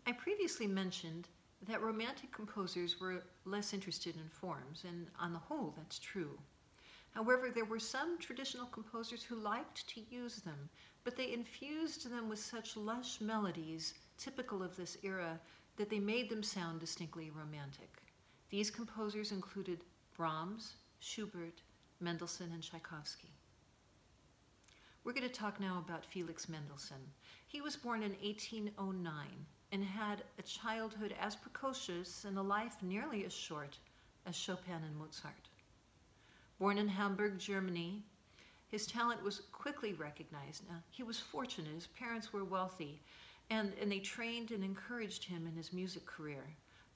I previously mentioned that Romantic composers were less interested in forms, and on the whole, that's true. However, there were some traditional composers who liked to use them, but they infused them with such lush melodies typical of this era that they made them sound distinctly romantic. These composers included Brahms, Schubert, Mendelssohn, and Tchaikovsky. We're going to talk now about Felix Mendelssohn. He was born in 1809 and had a childhood as precocious and a life nearly as short as Chopin and Mozart. Born in Hamburg, Germany, his talent was quickly recognized. Now, he was fortunate. His parents were wealthy, and they trained and encouraged him in his music career.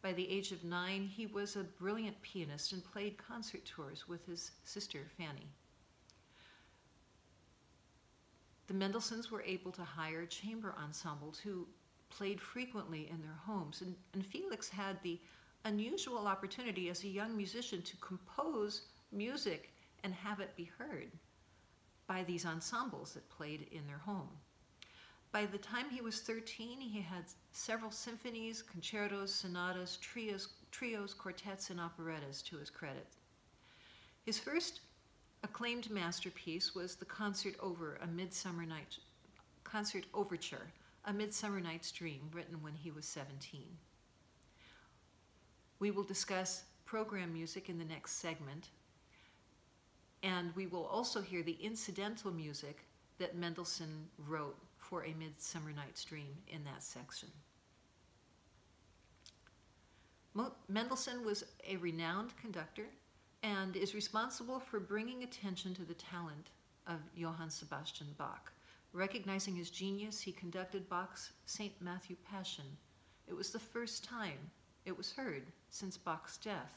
By the age of 9, he was a brilliant pianist and played concert tours with his sister, Fanny. The Mendelssohns were able to hire chamber ensembles who played frequently in their homes, and Felix had the unusual opportunity as a young musician to compose music and have it be heard by these ensembles that played in their home. By the time he was 13, he had several symphonies, concertos, sonatas, trios, quartets, and operettas to his credit. His first acclaimed masterpiece was the Concert Overture, A Midsummer Night's Dream, written when he was 17. We will discuss program music in the next segment, and we will also hear the incidental music that Mendelssohn wrote for A Midsummer Night's Dream in that section. Mendelssohn was a renowned conductor and is responsible for bringing attention to the talent of Johann Sebastian Bach. Recognizing his genius, he conducted Bach's St. Matthew Passion. It was the first time it was heard since Bach's death.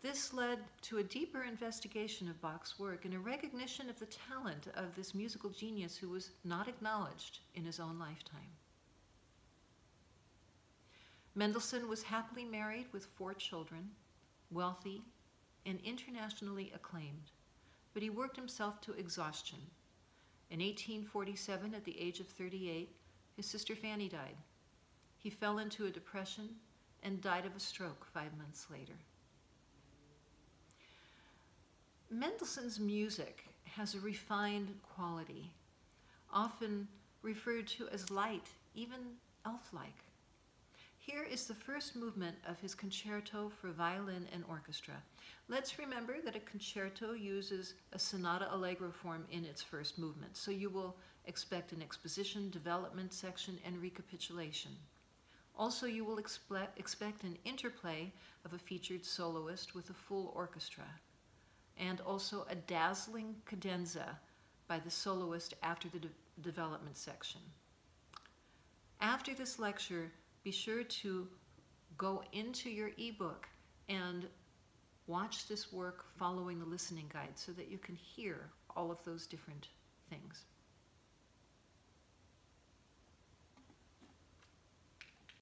This led to a deeper investigation of Bach's work and a recognition of the talent of this musical genius who was not acknowledged in his own lifetime. Mendelssohn was happily married with 4 children, wealthy and internationally acclaimed, but he worked himself to exhaustion. In 1847, at the age of 38, his sister Fanny died. He fell into a depression and died of a stroke 5 months later. Mendelssohn's music has a refined quality, often referred to as light, even elf-like. Here is the first movement of his concerto for violin and orchestra. Let's remember that a concerto uses a sonata allegro form in its first movement, so you will expect an exposition, development section, and recapitulation. Also, you will expect an interplay of a featured soloist with a full orchestra, and also a dazzling cadenza by the soloist after the development section. After this lecture, be sure to go into your ebook and watch this work following the listening guide so that you can hear all of those different things.